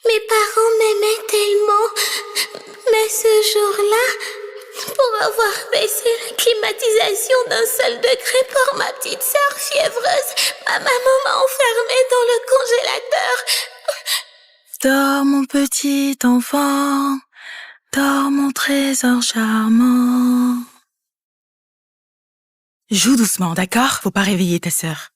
Mes parents m'aimaient tellement. Mais ce jour-là, pour avoir baissé la climatisation d'un seul degré pour ma petite sœur fiévreuse, ma maman m'a enfermée dans le congélateur. Dors mon petit enfant, dors mon trésor charmant. Joue doucement, d'accord? Faut pas réveiller ta sœur.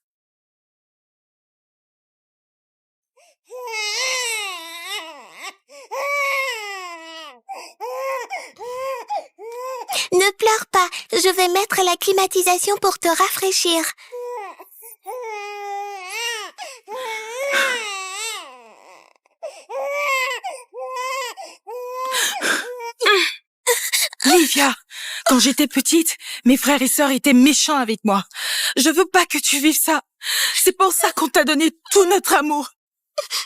Ne pleure pas, je vais mettre la climatisation pour te rafraîchir. Livia, quand j'étais petite, mes frères et sœurs étaient méchants avec moi. Je veux pas que tu vives ça. C'est pour ça qu'on t'a donné tout notre amour.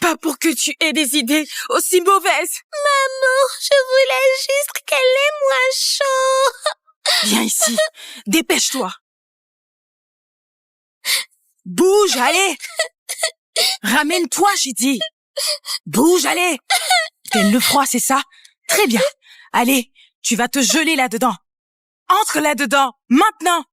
Pas pour que tu aies des idées aussi mauvaises. Maman, je voulais juste qu'elle ait moins chaud. Viens ici, dépêche-toi. Bouge, allez. Ramène-toi, j'ai dit. Bouge, allez. T'aimes le froid, c'est ça? Très bien. Allez, tu vas te geler là-dedans. Entre là-dedans, maintenant.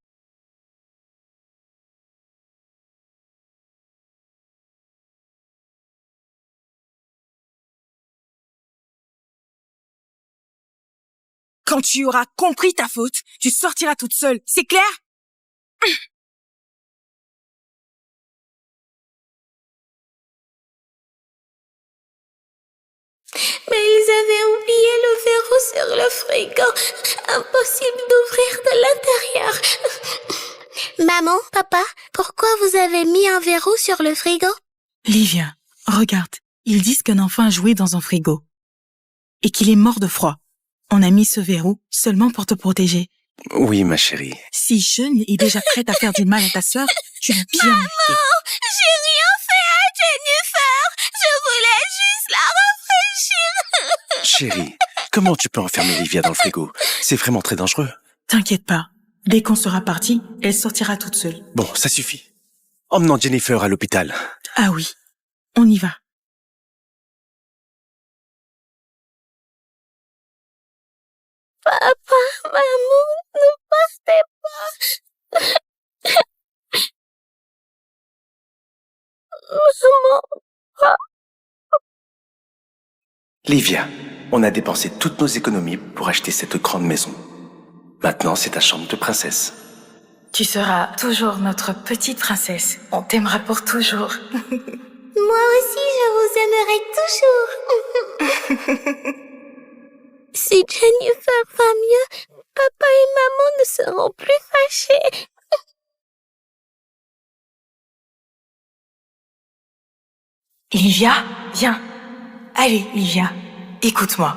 Quand tu auras compris ta faute, tu sortiras toute seule. C'est clair? Mais ils avaient oublié le verrou sur le frigo. Impossible d'ouvrir de l'intérieur. Maman, papa, pourquoi vous avez mis un verrou sur le frigo? Livia, regarde. Ils disent qu'un enfant a joué dans un frigo. Et qu'il est mort de froid. On a mis ce verrou seulement pour te protéger. Oui, ma chérie. Si Sean est déjà prête à faire du mal à ta sœur, tu vas bien mériter. J'ai rien fait à Jennifer. Je voulais juste la rafraîchir. Chérie, comment tu peux enfermer Livia dans le frigo? C'est vraiment très dangereux. T'inquiète pas. Dès qu'on sera parti, elle sortira toute seule. Bon, ça suffit. Emmenons Jennifer à l'hôpital. Ah oui, on y va. Papa, maman, ne partez pas. Maman, papa. Livia, on a dépensé toutes nos économies pour acheter cette grande maison. Maintenant, c'est ta chambre de princesse. Tu seras toujours notre petite princesse. On t'aimera pour toujours. Moi aussi, je vous aimerai toujours. Si Jennifer va mieux, papa et maman ne seront plus fâchés. Livia, viens. Allez, Livia, écoute-moi.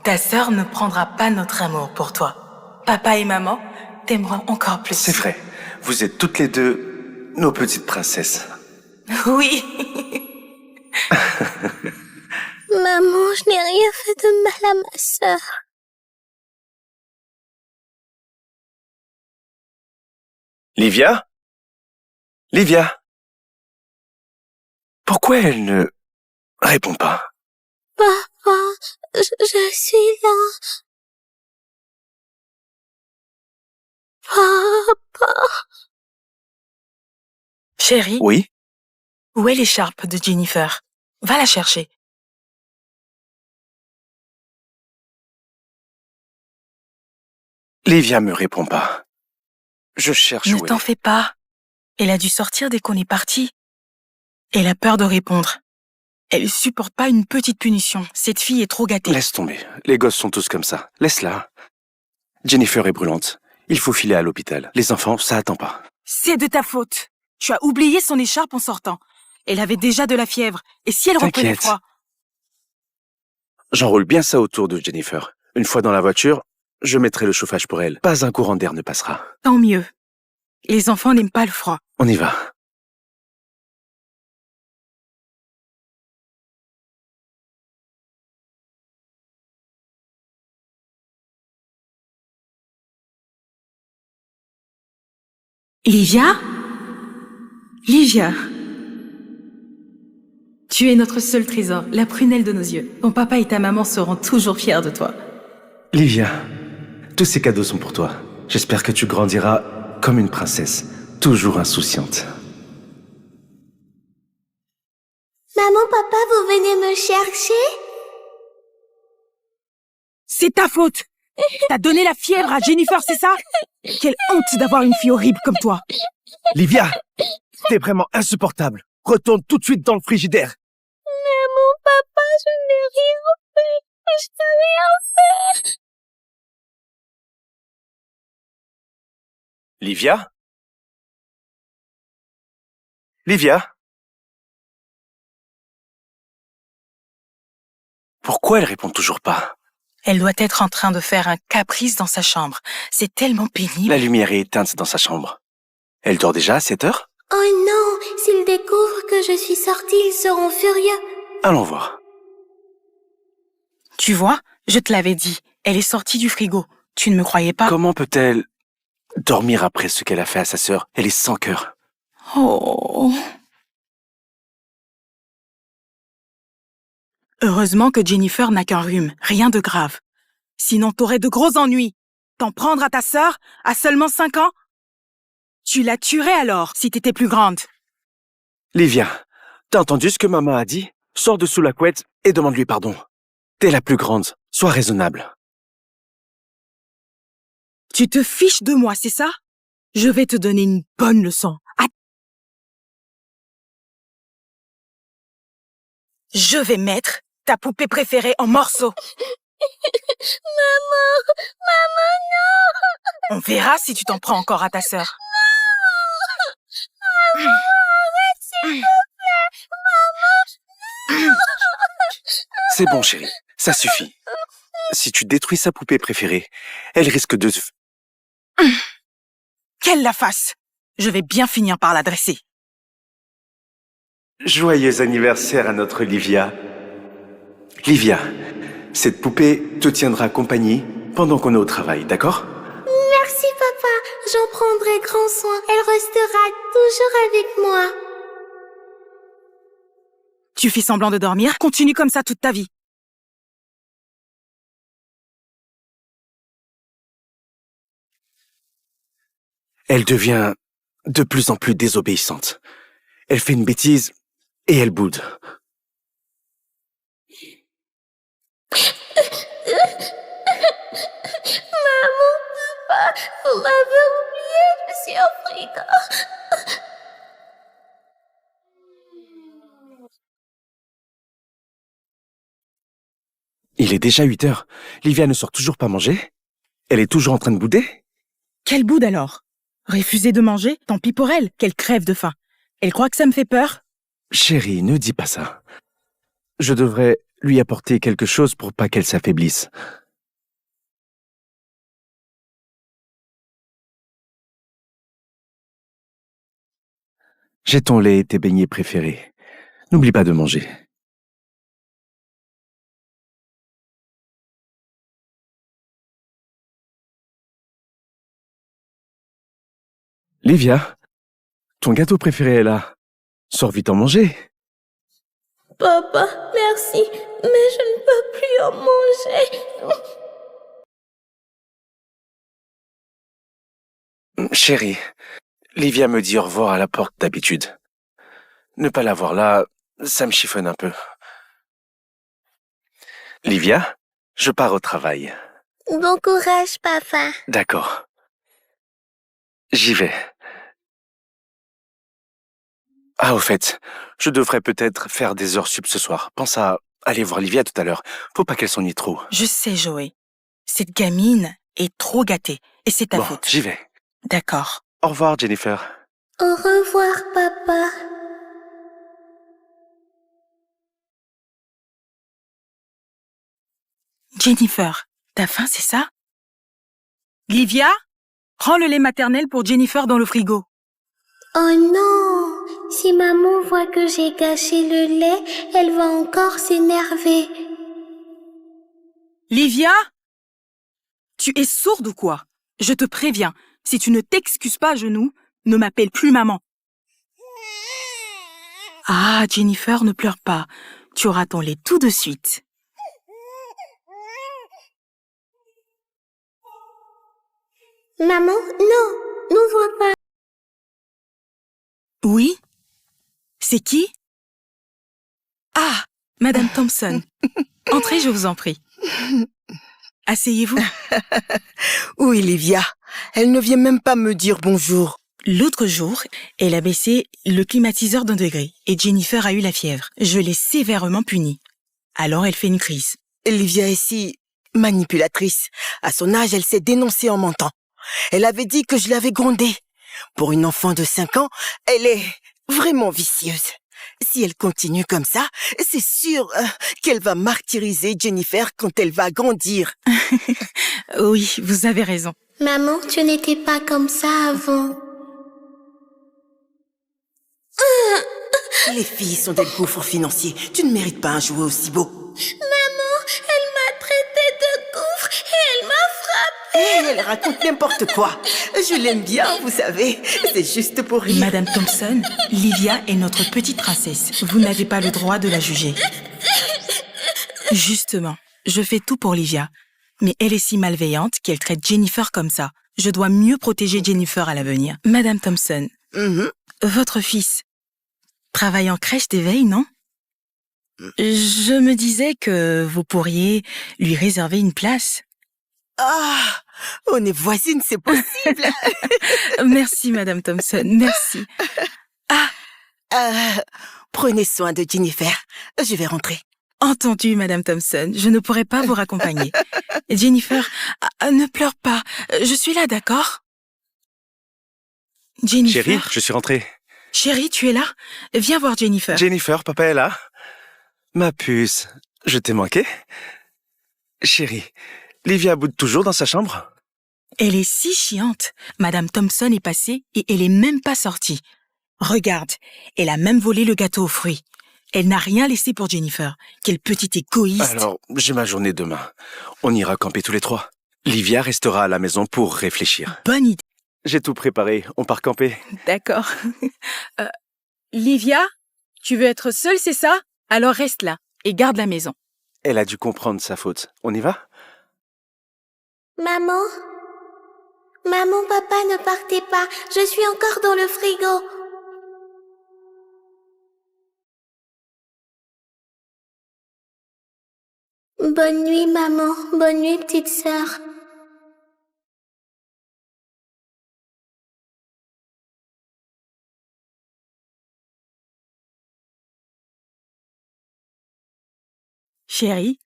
Ta sœur ne prendra pas notre amour pour toi. Papa et maman t'aimeront encore plus. C'est vrai, vous êtes toutes les deux nos petites princesses. Oui. Maman, je n'ai rien fait de mal à ma sœur. Livia? Livia? Pourquoi elle ne répond pas? Papa, je suis là. Papa. Chérie, Oui? où est l'écharpe de Jennifer? Va la chercher. Livia me répond pas. Je cherche Ne où elle t'en est. fais pas. Elle a dû sortir dès qu'on est parti. Elle a peur de répondre. Elle supporte pas une petite punition. Cette fille est trop gâtée. Laisse tomber. Les gosses sont tous comme ça. Laisse-la. Jennifer est brûlante. Il faut filer à l'hôpital. Les enfants, ça attend pas. C'est de ta faute. Tu as oublié son écharpe en sortant. Elle avait déjà de la fièvre. Et si elle reprenait T'inquiète. froid? J'enroule bien ça autour de Jennifer. Une fois dans la voiture, je mettrai le chauffage pour elle. Pas un courant d'air ne passera. Tant mieux. Les enfants n'aiment pas le froid. On y va. Livia? Livia? Tu es notre seul trésor, la prunelle de nos yeux. Ton papa et ta maman seront toujours fiers de toi. Livia, tous ces cadeaux sont pour toi. J'espère que tu grandiras comme une princesse, toujours insouciante. Maman, papa, vous venez me chercher? C'est ta faute. T'as donné la fièvre à Jennifer, c'est ça? Quelle honte d'avoir une fille horrible comme toi. Livia, t'es vraiment insupportable. Retourne tout de suite dans le frigidaire. Maman, papa, je n'ai rien fait. Je n'ai rien fait. Livia? Livia? Pourquoi elle répond toujours pas? Elle doit être en train de faire un caprice dans sa chambre. C'est tellement pénible. La lumière est éteinte dans sa chambre. Elle dort déjà à 7 heures? Oh non, s'ils découvrent que je suis sortie, ils seront furieux. Allons voir. Tu vois, je te l'avais dit. Elle est sortie du frigo. Tu ne me croyais pas? Comment peut-elle dormir après ce qu'elle a fait à sa sœur? Elle est sans cœur. Oh. Heureusement que Jennifer n'a qu'un rhume, rien de grave. Sinon, t'aurais de gros ennuis. T'en prendre à ta sœur, à seulement 5 ans? Tu la tuerais alors, si t'étais plus grande. Livia, t'as entendu ce que maman a dit? Sors de sous la couette et demande-lui pardon. T'es la plus grande, sois raisonnable. Tu te fiches de moi, c'est ça? Je vais te donner une bonne leçon. Je vais mettre ta poupée préférée en morceaux. Maman, non. On verra si tu t'en prends encore à ta sœur. Maman, arrête, s'il te plaît. C'est bon, chérie, ça suffit. Si tu détruis sa poupée préférée, elle risque de... Qu'elle la fasse. Je vais bien finir par la dresser. Joyeux anniversaire à notre Livia. Livia, cette poupée te tiendra compagnie pendant qu'on est au travail, d'accord? Merci, papa. J'en prendrai grand soin. Elle restera toujours avec moi. Tu fais semblant de dormir, continue comme ça toute ta vie. Elle devient de plus en plus désobéissante. Elle fait une bêtise et elle boude. Maman, papa, vous m'avez oublié. Je suis au frigo. Il est déjà 8 heures. Livia ne sort toujours pas manger? Elle est toujours en train de bouder? Quelle boude alors? Refuser de manger? Tant pis pour elle, qu'elle crève de faim. Elle croit que ça me fait peur? Chérie, ne dis pas ça. Je devrais lui apporter quelque chose pour pas qu'elle s'affaiblisse. J'ai ton lait et tes beignets préférés. N'oublie pas de manger. Livia, ton gâteau préféré est là. Sors vite en manger. Papa, merci, mais je ne peux plus en manger. Chérie, Livia me dit au revoir à la porte d'habitude. Ne pas la voir là, ça me chiffonne un peu. Livia, je pars au travail. Bon courage, papa. D'accord. J'y vais. Ah, au fait, je devrais peut-être faire des heures sup ce soir. Pense à aller voir Livia tout à l'heure. Faut pas qu'elle s'ennuie trop. Je sais, Joey. Cette gamine est trop gâtée. Et c'est ta Bon, faute. j'y vais. D'accord. Au revoir, Jennifer. Au revoir, papa. Jennifer, t'as faim, c'est ça? Livia, prends le lait maternel pour Jennifer dans le frigo. Oh non! Si maman voit que j'ai gâché le lait, elle va encore s'énerver. Livia? Tu es sourde ou quoi? Je te préviens, si tu ne t'excuses pas à genoux, ne m'appelle plus maman. Ah, Jennifer, ne pleure pas. Tu auras ton lait tout de suite. Maman, non, n'ouvre pas. Oui? C'est qui? Ah, Madame Thompson. Entrez, je vous en prie. Asseyez-vous. Oui, Livia. Elle ne vient même pas me dire bonjour. L'autre jour, elle a baissé le climatiseur d'1 degré et Jennifer a eu la fièvre. Je l'ai sévèrement punie. Alors elle fait une crise. Livia est si manipulatrice. À son âge, elle s'est dénoncée en mentant. Elle avait dit que je l'avais grondée. Pour une enfant de 5 ans, elle est vraiment vicieuse. Si elle continue comme ça, c'est sûr qu'elle va martyriser Jennifer quand elle va grandir. Oui, vous avez raison. Maman, tu n'étais pas comme ça avant. Les filles sont des gouffres financiers. Tu ne mérites pas un jouet aussi beau. Maman, elle m'a traité de gouffre et elle m'a frappé. Elle raconte n'importe quoi. Je l'aime bien, vous savez. C'est juste pour rire. Madame Thompson, Livia est notre petite princesse. Vous n'avez pas le droit de la juger. Justement, je fais tout pour Livia. Mais elle est si malveillante qu'elle traite Jennifer comme ça. Je dois mieux protéger Jennifer à l'avenir. Madame Thompson, votre fils travaille en crèche d'éveil, non? Je me disais que vous pourriez lui réserver une place. Ah, on est voisines, c'est possible. Merci, Madame Thompson, merci. Prenez soin de Jennifer. Je vais rentrer. Entendu, Madame Thompson, je ne pourrai pas vous raccompagner. Jennifer, ne pleure pas. Je suis là, d'accord? Jennifer. Chérie, je suis rentré. Chérie, tu es là? Viens voir Jennifer. Jennifer, papa est là. Ma puce, je t'ai manqué. Chérie, Livia boude toujours dans sa chambre? Elle est si chiante. Madame Thompson est passée et elle est même pas sortie. Regarde, elle a même volé le gâteau aux fruits. Elle n'a rien laissé pour Jennifer. Quelle petite égoïste. Alors, j'ai ma journée demain. On ira camper tous les 3. Livia restera à la maison pour réfléchir. Bonne idée. J'ai tout préparé, on part camper. D'accord. Livia, tu veux être seule, c'est ça? Alors reste là et garde la maison. Elle a dû comprendre sa faute. On y va? Maman, papa, ne partez pas. Je suis encore dans le frigo. Bonne nuit, maman. Bonne nuit, petite sœur. Chérie,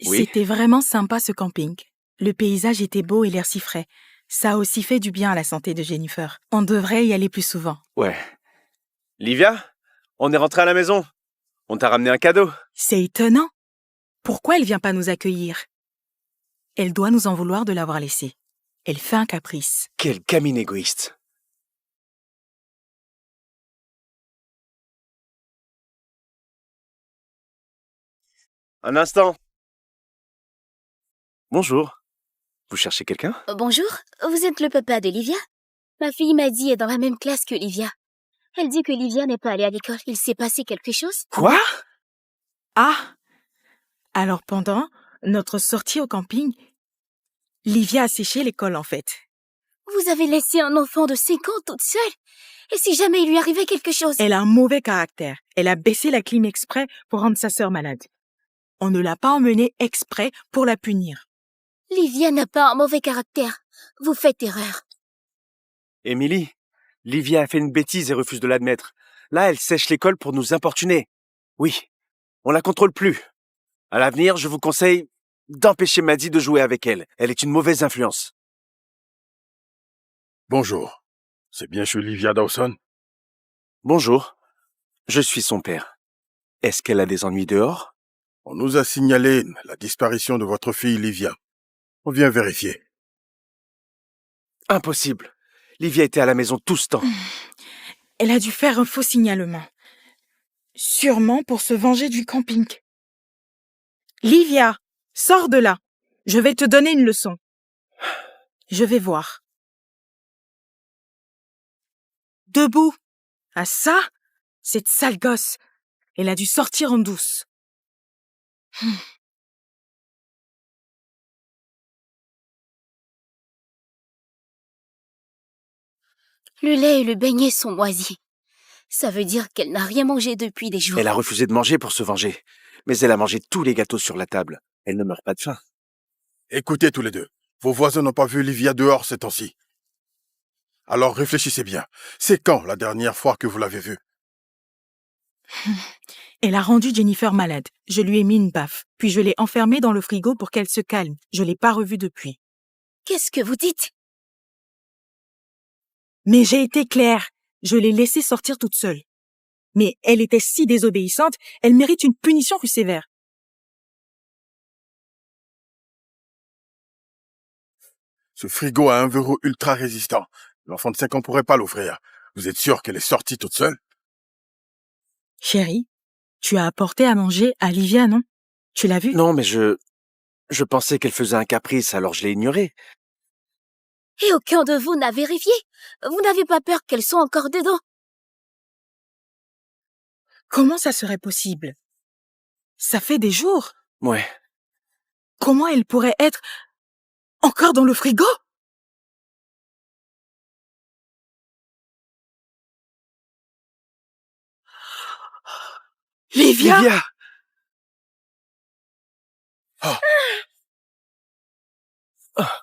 Oui? C'était vraiment sympa ce camping. Le paysage était beau et l'air si frais. Ça a aussi fait du bien à la santé de Jennifer. On devrait y aller plus souvent. Ouais. Livia, on est rentré à la maison. On t'a ramené un cadeau. C'est étonnant. Pourquoi elle vient pas nous accueillir? Elle doit nous en vouloir de l'avoir laissée. Elle fait un caprice. Quelle gamine égoïste. Un instant. Bonjour. Vous cherchez quelqu'un? Bonjour, vous êtes le papa de Livia? Ma fille m'a dit est dans la même classe que Livia. Elle dit que Livia n'est pas allée à l'école. Il s'est passé quelque chose? Quoi? Ah! Alors pendant notre sortie au camping, Livia a séché l'école en fait. Vous avez laissé un enfant de 5 ans toute seule? Et si jamais il lui arrivait quelque chose? Elle a un mauvais caractère. Elle a baissé la clim exprès pour rendre sa sœur malade. On ne l'a pas emmenée exprès pour la punir. Livia n'a pas un mauvais caractère. Vous faites erreur. Émilie, Livia a fait une bêtise et refuse de l'admettre. Là, elle sèche l'école pour nous importuner. Oui, on la contrôle plus. À l'avenir, je vous conseille d'empêcher Maddie de jouer avec elle. Elle est une mauvaise influence. Bonjour. C'est bien chez Livia Dawson? Bonjour, je suis son père. Est-ce qu'elle a des ennuis dehors? On nous a signalé la disparition de votre fille Livia. On vient vérifier. Impossible. Livia était à la maison tout ce temps. Elle a dû faire un faux signalement. Sûrement pour se venger du camping. Livia, sors de là. Je vais te donner une leçon. Je vais voir. Debout. Ah ça, Cette sale gosse. Elle a dû sortir en douce. Le lait et le beignet sont moisis. Ça veut dire qu'elle n'a rien mangé depuis des jours. Elle a refusé de manger pour se venger. Mais elle a mangé tous les gâteaux sur la table. Elle ne meurt pas de faim. Écoutez tous les deux. Vos voisins n'ont pas vu Livia dehors ces temps-ci. Alors réfléchissez bien. C'est quand la dernière fois que vous l'avez vue? Elle a rendu Jennifer malade. Je lui ai mis une baffe. Puis je l'ai enfermée dans le frigo pour qu'elle se calme. Je l'ai pas revue depuis. Qu'est-ce que vous dites? Mais j'ai été claire. Je l'ai laissée sortir toute seule. Mais elle était si désobéissante, elle mérite une punition plus sévère. Ce frigo a un verrou ultra résistant. L'enfant de 5 ans pourrait pas l'ouvrir. Vous êtes sûr qu'elle est sortie toute seule? Chérie, tu as apporté à manger à Livia, non? Tu l'as vue? Non, mais je pensais qu'elle faisait un caprice, alors je l'ai ignorée. Et aucun de vous n'a vérifié? Vous n'avez pas peur qu'elle soit encore dedans? Comment ça serait possible? Ça fait des jours. Ouais. Comment elle pourrait être encore dans le frigo? Livia! Livia! Ah. Ah.